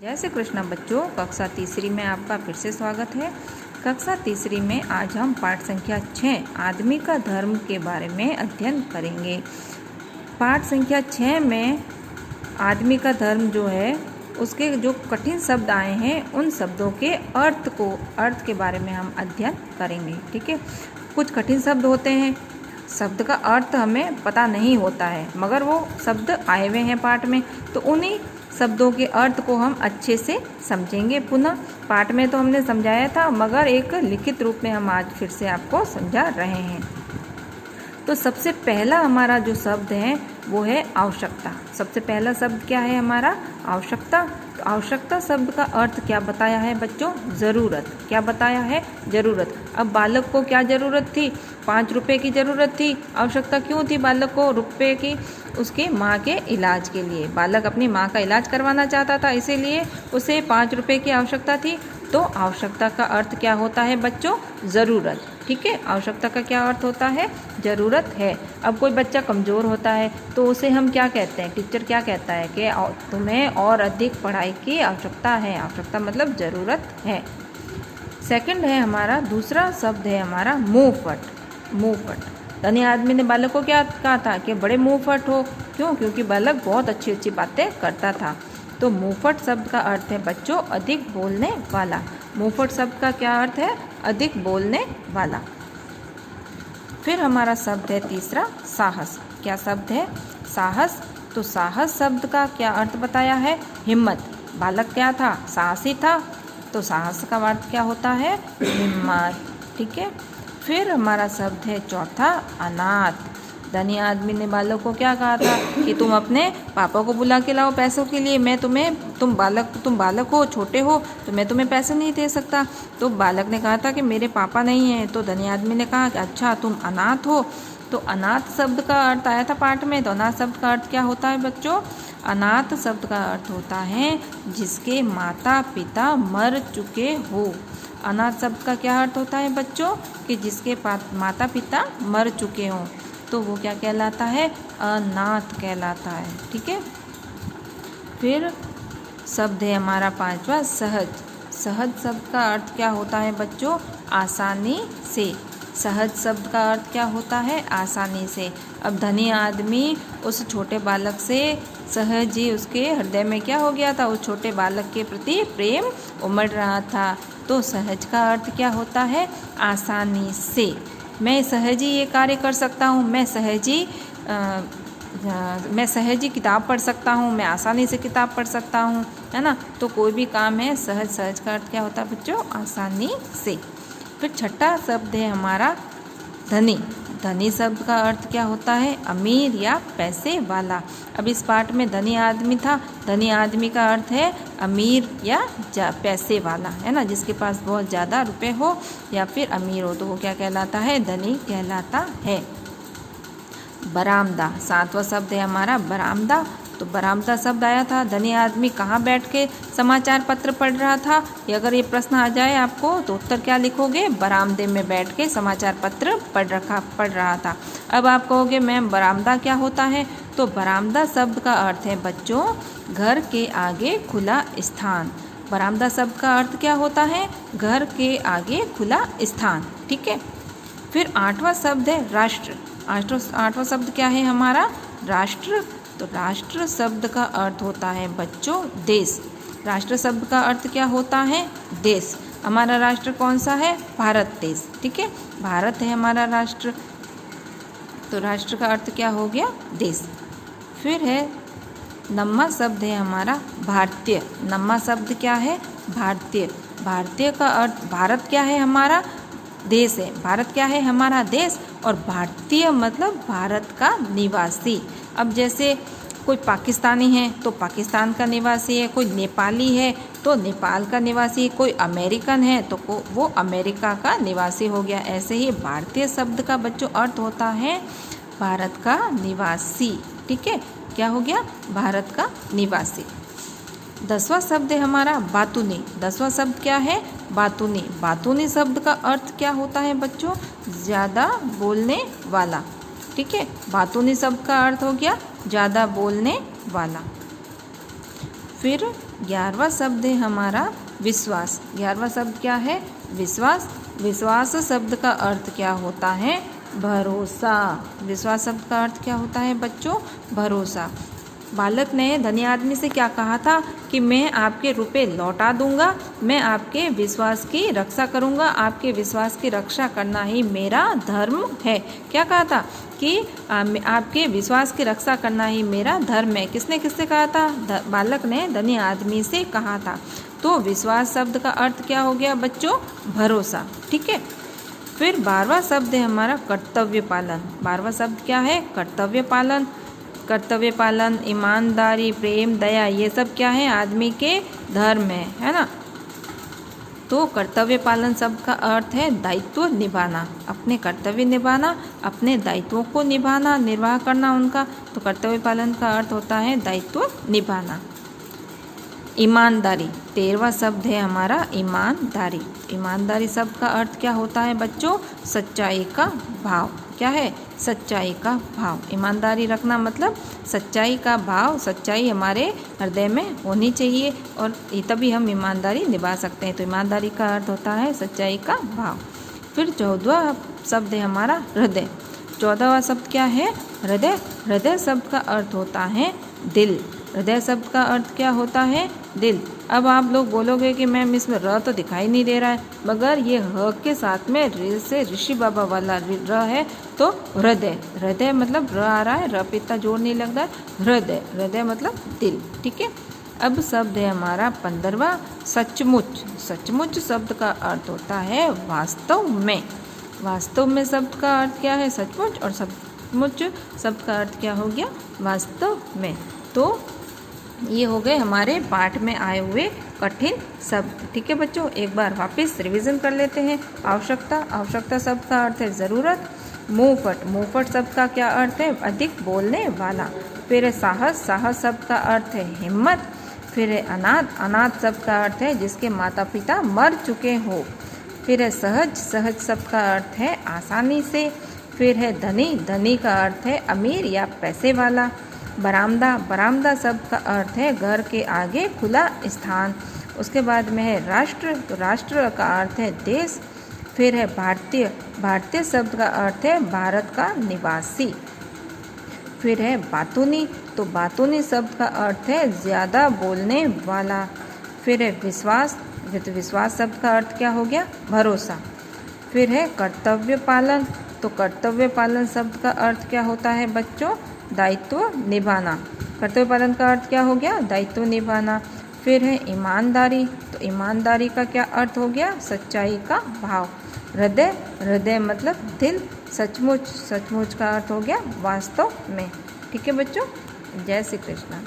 जय श्री कृष्ण बच्चों, कक्षा तीसरी में आपका फिर से स्वागत है। कक्षा तीसरी में आज हम पाठ संख्या 6 आदमी का धर्म के बारे में अध्ययन करेंगे। पाठ संख्या 6 में आदमी का धर्म जो है उसके जो कठिन शब्द आए हैं उन शब्दों के अर्थ के बारे में हम अध्ययन करेंगे। ठीक है, कुछ कठिन शब्द होते हैं, शब्द का अर्थ हमें पता नहीं होता है, मगर वो शब्द आए हुए हैं पाठ में, तो उन्हीं शब्दों के अर्थ को हम अच्छे से समझेंगे। पुनः पाठ में तो हमने समझाया था, मगर एक लिखित रूप में हम आज फिर से आपको समझा रहे हैं। तो सबसे पहला हमारा जो शब्द है वो है आवश्यकता। सबसे पहला शब्द क्या है हमारा? आवश्यकता। तो आवश्यकता शब्द का अर्थ क्या बताया है बच्चों? ज़रूरत। क्या बताया है? ज़रूरत। अब बालक को क्या ज़रूरत थी? 5 रुपये की ज़रूरत थी। आवश्यकता क्यों थी बालक को रुपये की? उसकी माँ के इलाज के लिए। बालक अपनी माँ का इलाज करवाना चाहता था, इसीलिए उसे 5 रुपये की आवश्यकता थी। तो आवश्यकता का अर्थ क्या होता है बच्चों? ज़रूरत। ठीक है, आवश्यकता का क्या अर्थ होता है? ज़रूरत है। अब कोई बच्चा कमज़ोर होता है तो उसे हम क्या कहते हैं? टीचर क्या कहता है कि तुम्हें और अधिक पढ़ाई की आवश्यकता है। आवश्यकता मतलब ज़रूरत है। सेकंड है हमारा, दूसरा शब्द है हमारा मुँहफट। मुँहफट। धनी आदमी ने बालक को क्या कहा था कि बड़े मुँहफट हो। क्यों? क्योंकि बालक बहुत अच्छी अच्छी बातें करता था। तो मुँहफट शब्द का अर्थ है बच्चों अधिक बोलने वाला। मुँहफट शब्द का क्या अर्थ है? अधिक बोलने वाला। फिर हमारा शब्द है तीसरा, साहस। क्या शब्द है? साहस। तो साहस शब्द का क्या अर्थ बताया है? हिम्मत। बालक क्या था? साहसी था। तो साहस का अर्थ क्या होता है? हिम्मत। ठीक है। फिर हमारा शब्द है चौथा, अनाथ। धनी आदमी ने बालक को क्या कहा था कि तुम अपने पापा को बुला के लाओ पैसों के लिए, मैं तुम बालक हो, छोटे हो, तो मैं तुम्हें पैसे नहीं दे सकता। तो बालक ने कहा था कि मेरे पापा नहीं हैं। तो धनी आदमी ने कहा कि अच्छा तुम अनाथ हो। तो अनाथ शब्द का अर्थ आया था पाठ में। तो अनाथ शब्द का अर्थ क्या होता है बच्चों? अनाथ शब्द का अर्थ होता है जिसके माता पिता मर चुके हो। अनाथ शब्द का क्या अर्थ होता है बच्चों? कि जिसके माता पिता मर चुके हों, तो वो क्या कहलाता है? अनाथ कहलाता है। ठीक है। फिर शब्द है हमारा पांचवा, सहज। सहज शब्द का अर्थ क्या होता है बच्चों? आसानी से। सहज शब्द का अर्थ क्या होता है? आसानी से। अब धनी आदमी उस छोटे बालक से सहज ही उसके हृदय में क्या हो गया था? उस छोटे बालक के प्रति प्रेम उमड़ रहा था। तो सहज का अर्थ क्या होता है? आसानी से। मैं सहज ही ये कार्य कर सकता हूँ, मैं सहज ही किताब पढ़ सकता हूँ, मैं आसानी से किताब पढ़ सकता हूँ, है ना। तो कोई भी काम है सहज। सहज का अर्थ क्या होता है बच्चों? आसानी से। फिर छठा शब्द है हमारा धनी। धनी शब्द का अर्थ क्या होता है? अमीर या पैसे वाला। अब इस पाठ में धनी आदमी था। धनी आदमी का अर्थ है अमीर या पैसे वाला, है ना, जिसके पास बहुत ज़्यादा रुपए हो या फिर अमीर हो, तो वो क्या कहलाता है? धनी कहलाता है। बरामदा। सातवां शब्द है हमारा बरामदा। तो बरामदा शब्द आया था, धनी आदमी कहाँ बैठ के समाचार पत्र पढ़ रहा था? अगर ये प्रश्न आ जाए आपको तो उत्तर क्या लिखोगे? बरामदे में बैठ के समाचार पत्र पढ़ रहा था। अब आप कहोगे मैम बरामदा क्या होता है? तो बरामदा शब्द का अर्थ है बच्चों घर के आगे खुला स्थान। बरामदा शब्द का अर्थ क्या होता है? घर के आगे खुला स्थान। ठीक है। फिर आठवां शब्द है राष्ट्र। आठवां शब्द क्या है हमारा? राष्ट्र। तो राष्ट्र शब्द का अर्थ होता है बच्चों देश। राष्ट्र शब्द का अर्थ क्या होता है? देश। हमारा राष्ट्र कौन सा है? भारत देश। ठीक है, भारत है हमारा राष्ट्र। तो राष्ट्र का अर्थ क्या हो गया? देश। फिर है नम्मा शब्द है हमारा भारतीय। नम्मा शब्द क्या है? भारतीय। भारतीय का अर्थ, भारत क्या है हमारा? देश है। भारत क्या है? हमारा देश। और भारतीय मतलब भारत का निवासी। अब जैसे कोई पाकिस्तानी है तो पाकिस्तान का निवासी है, कोई नेपाली है तो नेपाल का निवासी है, कोई अमेरिकन है तो वो अमेरिका का निवासी हो गया। ऐसे ही भारतीय शब्द का बच्चों अर्थ होता है भारत का निवासी। ठीक है, क्या हो गया? भारत का निवासी। 10वां शब्द है हमारा बातूनी। 10वां शब्द क्या है? बातूनी। बातूनी शब्द का अर्थ क्या होता है बच्चों? ज़्यादा बोलने वाला। ठीक है, बातूनी शब्द का अर्थ हो गया ज़्यादा बोलने वाला। फिर 11वां शब्द है हमारा विश्वास। 11वां शब्द क्या है? विश्वास। विश्वास शब्द का अर्थ क्या होता है? भरोसा। विश्वास शब्द का अर्थ क्या होता है बच्चों? भरोसा। बालक ने धनी आदमी से क्या कहा था कि मैं आपके रुपए लौटा दूंगा, मैं आपके विश्वास की रक्षा करूंगा, आपके विश्वास की रक्षा करना ही मेरा धर्म है। क्या कहा था? कि आपके विश्वास की रक्षा करना ही मेरा धर्म है। किसने किससे कहा था? बालक ने धनी आदमी से कहा था। तो विश्वास शब्द का अर्थ क्या हो गया बच्चों? भरोसा। ठीक है। फिर 12वां शब्द है हमारा कर्तव्य पालन। 12वां शब्द क्या है? कर्तव्य पालन। कर्तव्य पालन, ईमानदारी, प्रेम, दया, ये सब क्या है? आदमी के धर्म है ना। तो कर्तव्य पालन शब्द का अर्थ है दायित्व निभाना, अपने कर्तव्य निभाना, अपने दायित्वों को निभाना, निर्वाह करना उनका। तो कर्तव्य पालन का अर्थ होता है दायित्व निभाना। ईमानदारी, 13वां शब्द है हमारा ईमानदारी। ईमानदारी शब्द का अर्थ क्या होता है बच्चों? सच्चाई का भाव। क्या है? सच्चाई का भाव। ईमानदारी रखना मतलब सच्चाई का भाव, सच्चाई हमारे हृदय में होनी चाहिए और तभी हम ईमानदारी निभा सकते हैं। तो ईमानदारी का अर्थ होता है सच्चाई का भाव। फिर 14वां शब्द है हमारा हृदय। 14वां शब्द क्या है? हृदय। हृदय शब्द का अर्थ होता है दिल। हृदय शब्द का अर्थ क्या होता है? दिल। अब आप लोग बोलोगे कि मैम इसमें र तो दिखाई नहीं दे रहा है, मगर ये ह के साथ में ऋ से ऋषि बाबा वाला र है, तो हृदय। हृदय मतलब र आ रहा है, र पे इतना जोर नहीं लग रहा है। हृदय, हृदय मतलब दिल। ठीक है। अब शब्द है हमारा 15वां सचमुच। सचमुच शब्द का अर्थ होता है वास्तव में। वास्तव में शब्द का अर्थ क्या है? सचमुच। और सचमुच शब्द का अर्थ क्या हो गया? वास्तव में। तो ये हो गए हमारे पाठ में आए हुए कठिन शब्द। ठीक है बच्चों, एक बार वापस रिवीजन कर लेते हैं। आवश्यकता, आवश्यकता शब्द का अर्थ है ज़रूरत। मुंहफट, मुंहफट शब्द का क्या अर्थ है? अधिक बोलने वाला। फिर है साहस, साहस शब्द का अर्थ है हिम्मत। फिर है अनाथ, अनाथ शब्द का अर्थ है जिसके माता पिता मर चुके हो। फिर है सहज, सहज शब्द का अर्थ है आसानी से। फिर है धनी, धनी का अर्थ है अमीर या पैसे वाला। बरामदा, बरामदा शब्द का अर्थ है घर के आगे खुला स्थान। उसके बाद में है राष्ट्र, तो राष्ट्र का अर्थ है देश। फिर है भारतीय, भारतीय शब्द का अर्थ है भारत का निवासी। फिर है बातूनी, तो बातूनी शब्द का अर्थ है ज़्यादा बोलने वाला। फिर है विश्वास, तो विश्वास शब्द का अर्थ क्या हो गया? भरोसा। फिर है कर्तव्य पालन, तो कर्तव्य पालन शब्द का अर्थ क्या होता है बच्चों? दायित्व निभाना। कर्तव्य पालन का अर्थ क्या हो गया? दायित्व निभाना। फिर है ईमानदारी, तो ईमानदारी का क्या अर्थ हो गया? सच्चाई का भाव। हृदय, हृदय मतलब दिल। सचमुच, सचमुच का अर्थ हो गया वास्तव में। ठीक है बच्चों, जय श्री कृष्ण।